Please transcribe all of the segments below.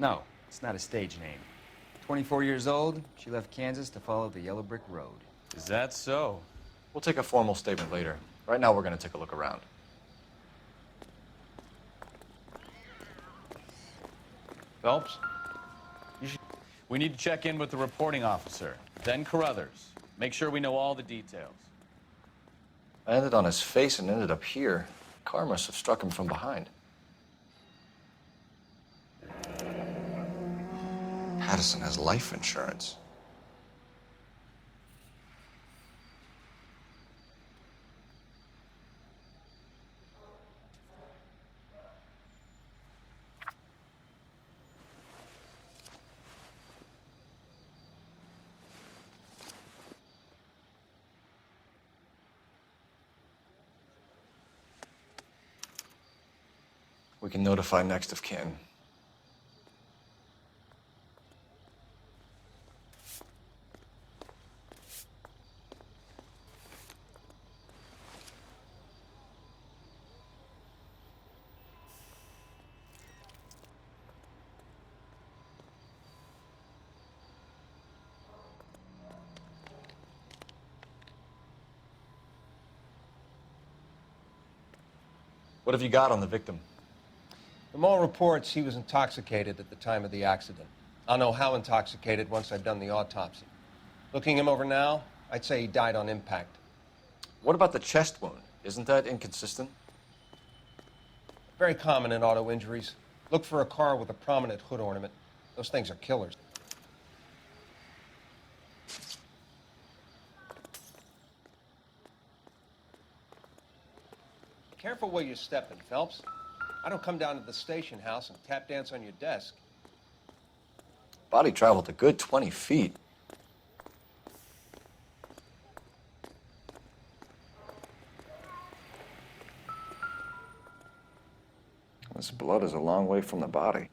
No, it's not a stage name. 24 years old, she left Kansas to follow the yellow brick road. Is that so? We'll take a formal statement later. Right now, we're going to take a look around. Phelps? We need to check in with the reporting officer, then Carruthers. Make sure we know all the details. I ended on his face and ended up here. The car must have struck him from behind. Pattison has life insurance. We can notify next of kin. What have you got on the victim? From all reports, he was intoxicated at the time of the accident. I'll know how intoxicated once I've done the autopsy. Looking him over now, I'd say he died on impact. What about the chest wound? Isn't that inconsistent? Very common in auto injuries. Look for a car with a prominent hood ornament. Those things are killers. Careful where you're stepping, Phelps. I don't come down to the station house and tap dance on your desk. Body traveled a good 20 feet. This blood is a long way from the body.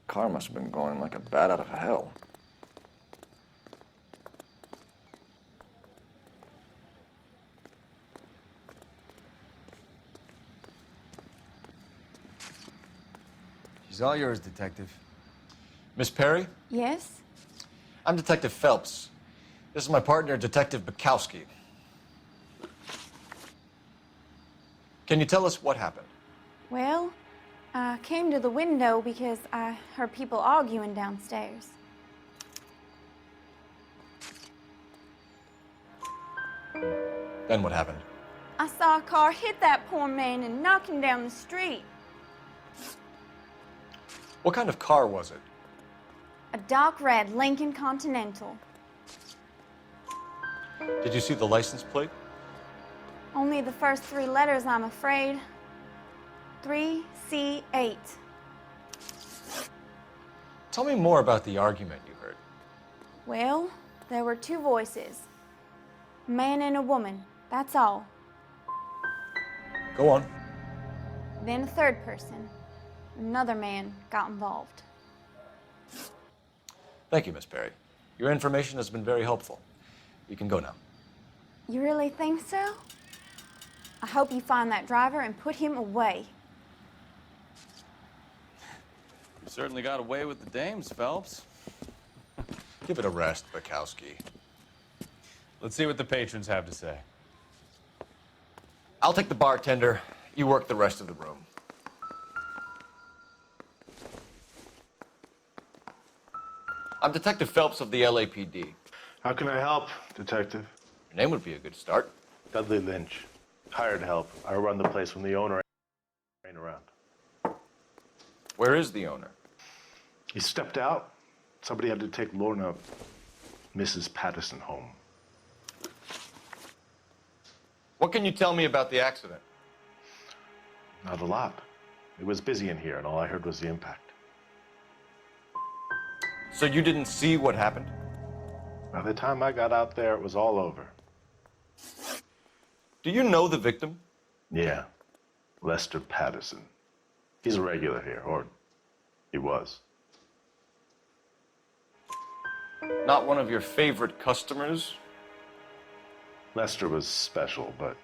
Car must have been going like a bat out of hell. She's all yours, Detective. Miss Perry? Yes? I'm Detective Phelps. This is my partner, Detective Bukowski. Can you tell us what happened? Well, I came to the window because I heard people arguing downstairs. Then what happened? I saw a car hit that poor man and knock him down the street. What kind of car was it? A dark red Lincoln Continental. Did you see the license plate? Only the first three letters, I'm afraid. 3C8. Tell me more about the argument you heard. Well, there were two voices. A man and a woman, that's all. Go on. Then a third person. Another man got involved. Thank you, Miss Perry. Your information has been very helpful. You can go now. You really think so? I hope you find that driver and put him away. You certainly got away with the dames, Phelps. Give it a rest, Bukowski. Let's see what the patrons have to say. I'll take the bartender. You work the rest of the room. I'm Detective Phelps of the LAPD. How can I help, Detective? Your name would be a good start. Dudley Lynch. Hired help. I run the place when the owner ain't around. Where is the owner? He stepped out. Somebody had to take Lorna, Mrs. Pattison, home. What can you tell me about the accident? Not a lot. It was busy in here, and all I heard was the impact. So you didn't see what happened? By the time I got out there, it was all over. Do you know the victim? Yeah. Lester Pattison. He's a regular here, or he was. Not one of your favorite customers? Lester was special, but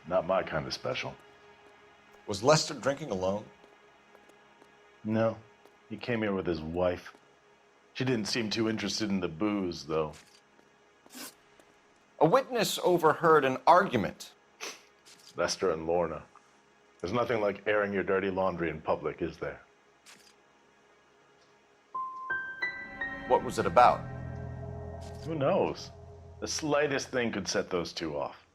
not my kind of special. Was Lester drinking alone? No. He came here with his wife. She didn't seem too interested in the booze, though. A witness overheard an argument. Lester and Lorna. There's nothing like airing your dirty laundry in public, is there? What was it about? Who knows? The slightest thing could set those two off.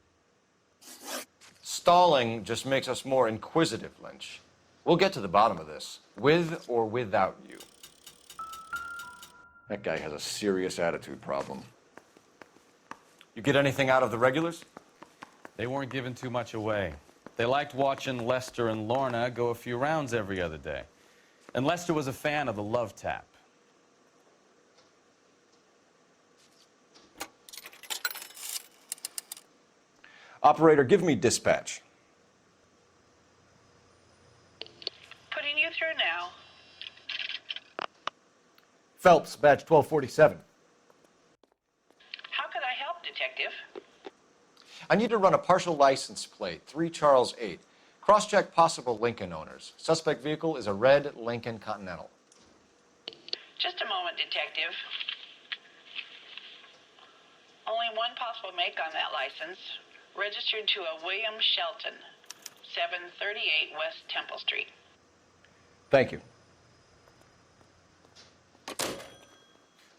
Stalling just makes us more inquisitive, Lynch. We'll get to the bottom of this, with or without you. That guy has a serious attitude problem. You get anything out of the regulars? They weren't giving too much away. They liked watching Lester and Lorna go a few rounds every other day. And Lester was a fan of the love tap. Operator, give me dispatch. Putting you through now. Phelps, badge 1247. How could I help, Detective? I need to run a partial license plate, 3 Charles 8. Cross-check possible Lincoln owners. Suspect vehicle is a red Lincoln Continental. Just a moment, Detective. Only one possible make on that license. Registered to a William Shelton, 738 West Temple Street. Thank you.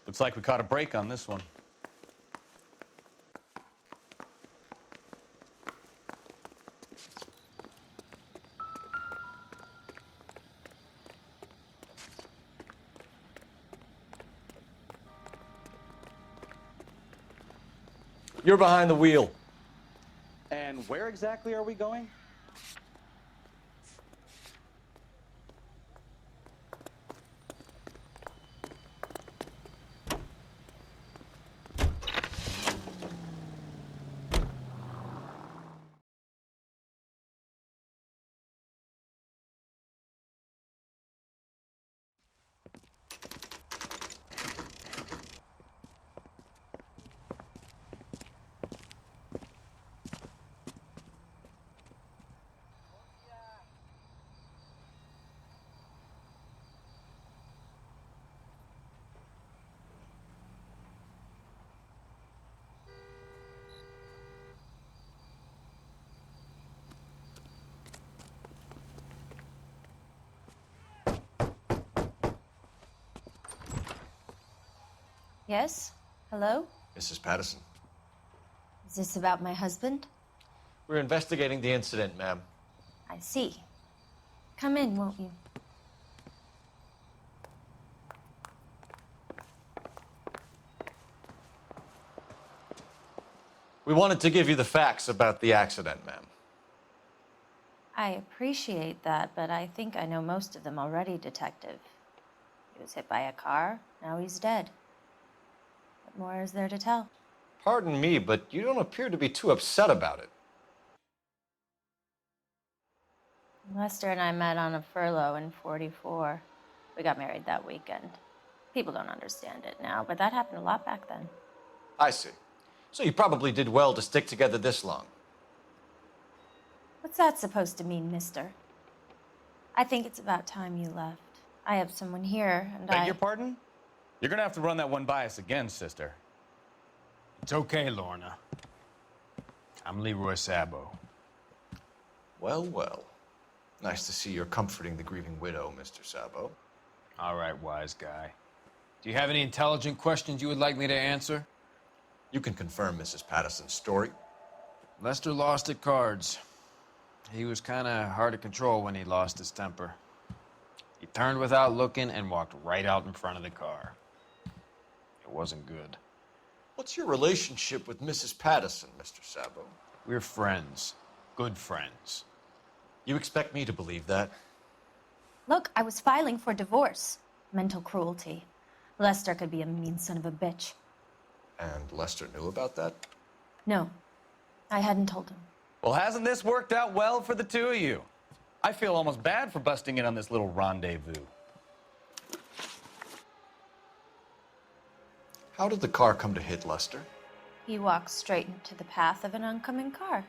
Looks like we caught a break on this one. You're behind the wheel. And where exactly are we going? Yes? Hello? Mrs. Patterson. Is this about my husband? We're investigating the incident, ma'am. I see. Come in, won't you? We wanted to give you the facts about the accident, ma'am. I appreciate that, but I think I know most of them already, Detective. He was hit by a car, now he's dead. What more is there to tell? Pardon me, but you don't appear to be too upset about it. Lester and I met on a furlough in '44. We got married that weekend. People don't understand it now, but that happened a lot back then. I see. So you probably did well to stick together this long. What's that supposed to mean, mister? I think it's about time you left. I have someone here, and Beg your pardon? You're gonna have to run that one by us again, sister. It's okay, Lorna. I'm Leroy Sabo. Well, well. Nice to see you're comforting the grieving widow, Mr. Sabo. All right, wise guy. Do you have any intelligent questions you would like me to answer? You can confirm Mrs. Patterson's story. Lester lost at cards. He was kind of hard to control when he lost his temper. He turned without looking and walked right out in front of the car. It wasn't good. What's your relationship with Mrs. Patterson, Mr. Sabo? We're friends. Good friends. You expect me to believe that? Look, I was filing for divorce. Mental cruelty. Lester could be a mean son of a bitch. And Lester knew about that? No, I hadn't told him. Well, hasn't this worked out well for the two of you? I feel almost bad for busting in on this little rendezvous. How did the car come to hit Lester? He walked straight into the path of an oncoming car.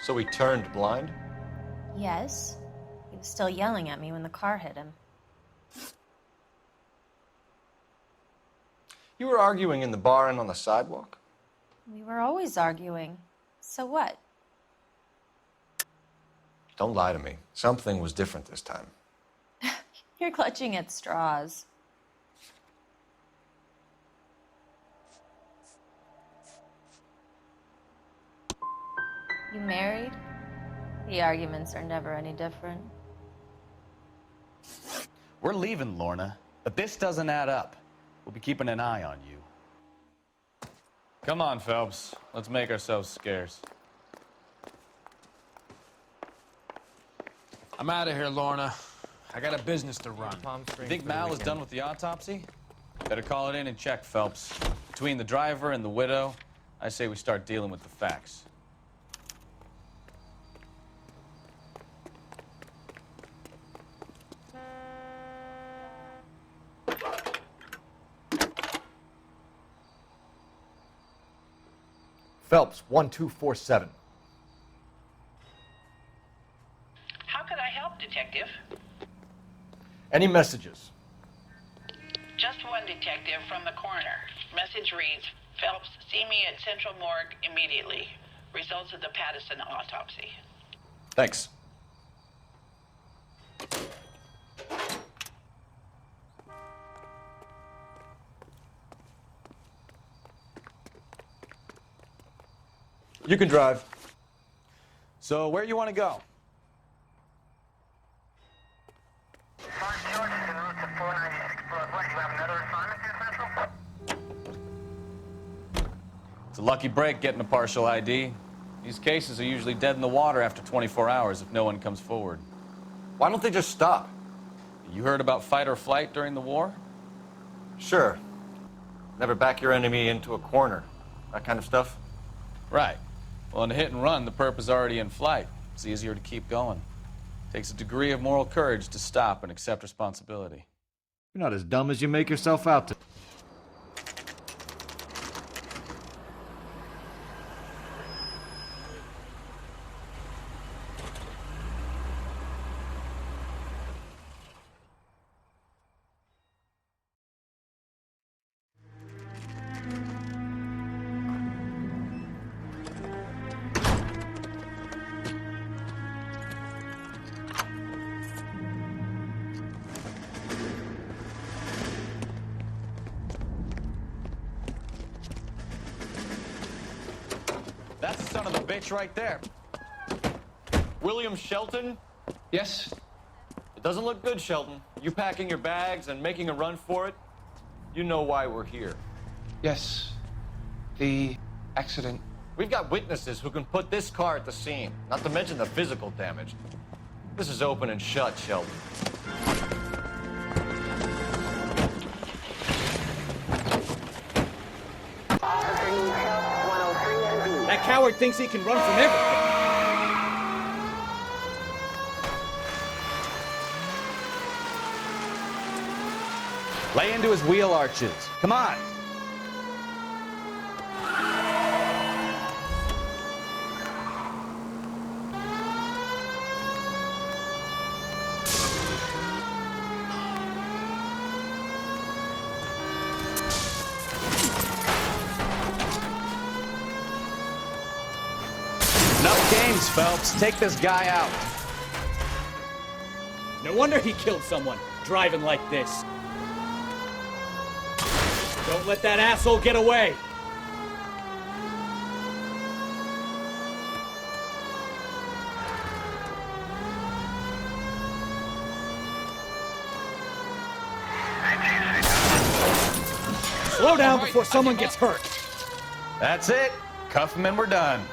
So he turned blind? Yes, he was was still yelling at me when the car hit him. You were arguing in the bar and on the sidewalk? We were always arguing. So what? Don't lie to me. Something was different this time. You're clutching at straws. You married? The arguments are never any different. We're leaving, Lorna, but this doesn't add up. We'll be keeping an eye on you. Come on, Phelps. Let's make ourselves scarce. I'm out of here, Lorna. I got a business to run. You think Mal is done with the autopsy? Better call it in and check, Phelps. Between the driver and the widow, I say we start dealing with the facts. Phelps, 1247. How could I help, Detective? Any messages? Just one detective from the coroner. Message reads, Phelps, see me at Central Morgue immediately. Results of the Patterson autopsy. Thanks. You can drive. So, where you want to go? George is en route to 496 Broadway. You have another assignment here, Central? It's a lucky break getting a partial ID. These cases are usually dead in the water after 24 hours if no one comes forward. Why don't they just stop? You heard about fight or flight during the war? Sure. Never back your enemy into a corner. That kind of stuff. Right. Well, in a hit and run, the perp is already in flight. It's easier to keep going. Takes a degree of moral courage to stop and accept responsibility. You're not as dumb as you make yourself out to. That's the son of a bitch right there. William Shelton? Yes? It doesn't look good, Shelton. You packing your bags and making a run for it? You know why we're here. Yes. The accident. We've got witnesses who can put this car at the scene, not to mention the physical damage. This is open and shut, Shelton. That coward thinks he can run from everything. Lay into his wheel arches. Come on. Enough games, Phelps. Take this guy out. No wonder he killed someone, driving like this. Don't let that asshole get away. Slow down before someone gets hurt. That's it. Cuff him and we're done.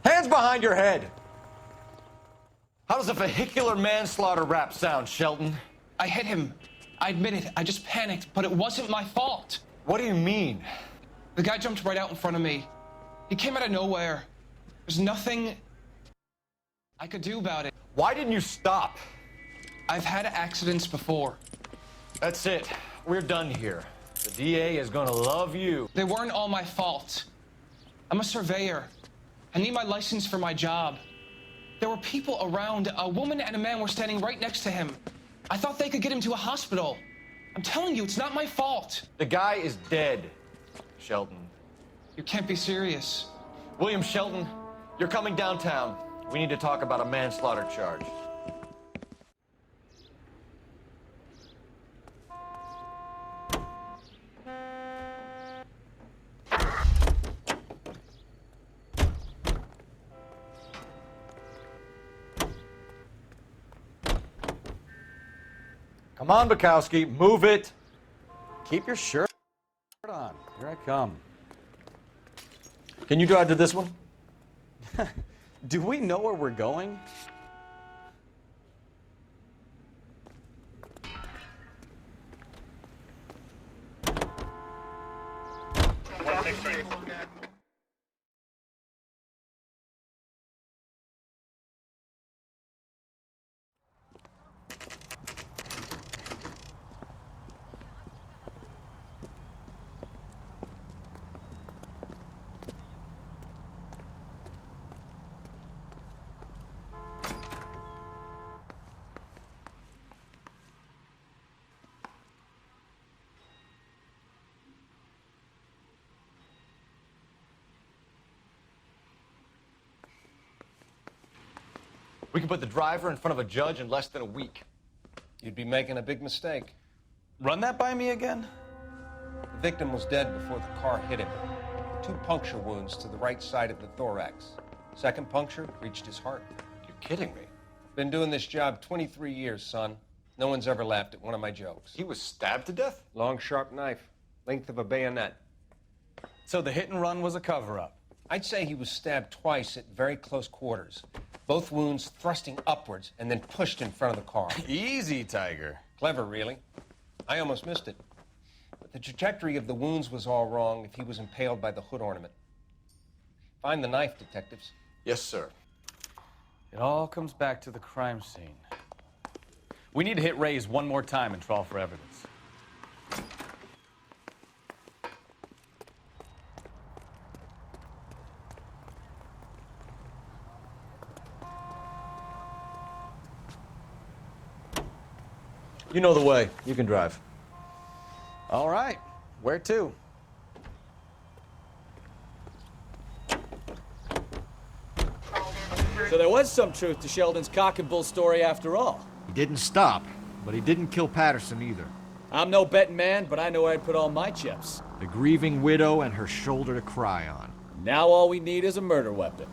Hands behind your head! How does a vehicular manslaughter rap sound, Shelton? I hit him. I admit it. I just panicked, but it wasn't my fault. What do you mean? The guy jumped right out in front of me. He came out of nowhere. There's nothing I could do about it. Why didn't you stop? I've had accidents before. That's it. We're done here. The DA is gonna love you. They weren't all my fault. I'm a surveyor. I need my license for my job. There were people around. A woman and a man were standing right next to him. I thought they could get him to a hospital. I'm telling you, it's not my fault. The guy is dead, Shelton. You can't be serious. William Shelton, you're coming downtown. We need to talk about a manslaughter charge. Come on, Bukowski, move it. Keep your shirt on. Here I come. Can you drive to this one? Do we know where we're going? We can put the driver in front of a judge in less than a week. You'd be making a big mistake. Run that by me again? The victim was dead before the car hit him. 2 puncture wounds to the right side of the thorax. Second puncture reached his heart. You're kidding me. Been doing this job 23 years, son. No one's ever laughed at one of my jokes. He was stabbed to death? Long, sharp knife, length of a bayonet. So the hit and run was a cover-up? I'd say he was stabbed twice at very close quarters. Both wounds thrusting upwards and then pushed in front of the car. Easy, Tiger. Clever, really. I almost missed it. But the trajectory of the wounds was all wrong if he was impaled by the hood ornament. Find the knife, detectives. Yes, sir. It all comes back to the crime scene. We need to hit Ray's one more time and trawl for evidence. You know the way. You can drive. All right. Where to? So there was some truth to Sheldon's cock and bull story after all. He didn't stop, but he didn't kill Patterson either. I'm no betting man, but I know where I'd put all my chips. The grieving widow and her shoulder to cry on. Now all we need is a murder weapon.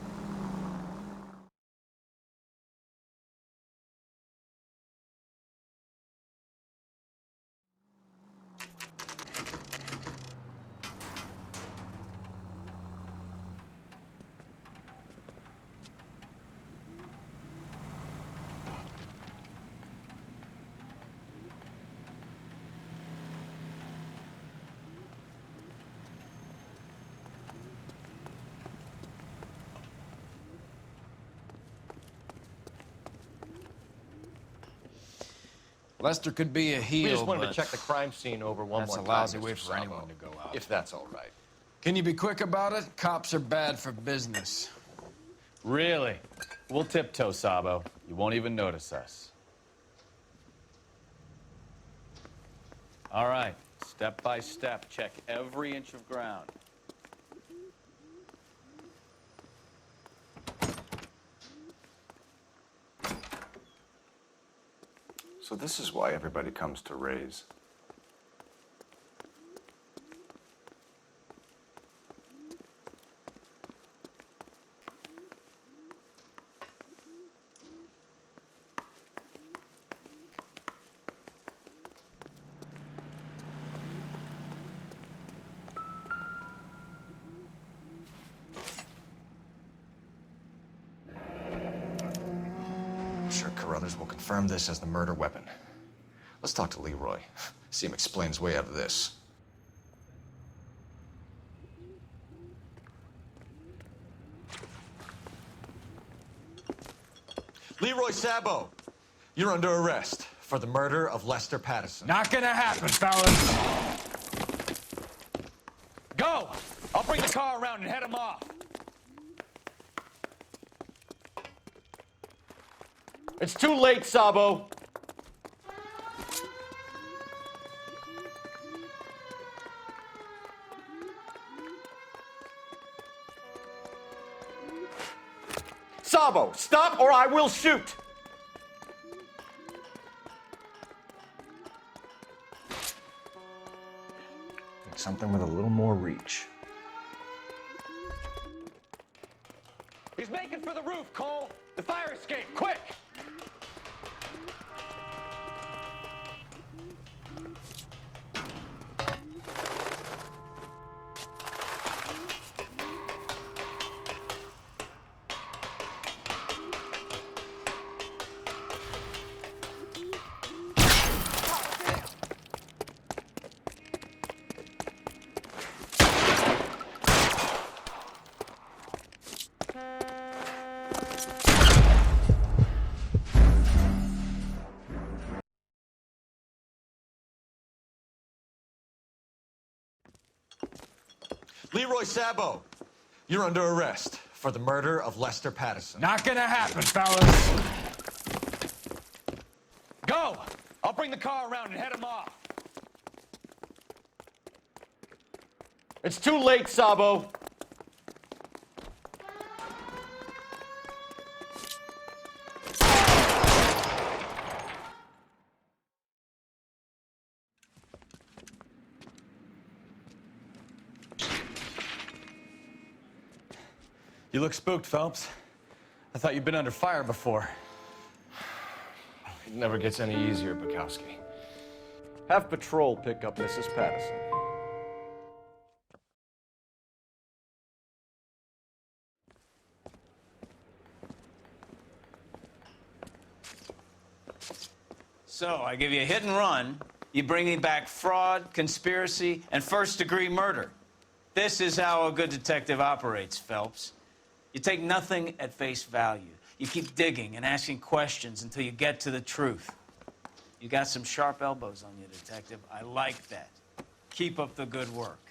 Lester could be a heel, We just wanted but to check the crime scene over one that's more a time, lousy Mr. way for Sabo. anyone to go out. If that's all right. Can you be quick about it? Cops are bad for business. Really? We'll tiptoe, Sabo. You won't even notice us. All right. Step by step, check every inch of ground. So this is why everybody comes to Ray's. I'm sure Carruthers will confirm this as the murder weapon. Let's talk to Leroy. See him explain his way out of this. Leroy Sabo, you're under arrest for the murder of Lester Patterson. Not gonna happen, fellas. Go! I'll bring the car around and head him off. It's too late, Sabo. Sabo, stop or I will shoot! Something with a little more reach. He's making for the roof, Cole. The fire escape, quick! Leroy Sabo, you're under arrest for the murder of Lester Patterson. Not gonna happen, fellas. Go! I'll bring the car around and head him off. It's too late, Sabo. You look spooked, Phelps. I thought you'd been under fire before. It never gets any easier, Bukowski. Have patrol pick up Mrs. Patterson. So, I give you a hit and run. You bring me back fraud, conspiracy, and first-degree murder. This is how a good detective operates, Phelps. You take nothing at face value. You keep digging and asking questions until you get to the truth. You got some sharp elbows on you, detective. I like that. Keep up the good work.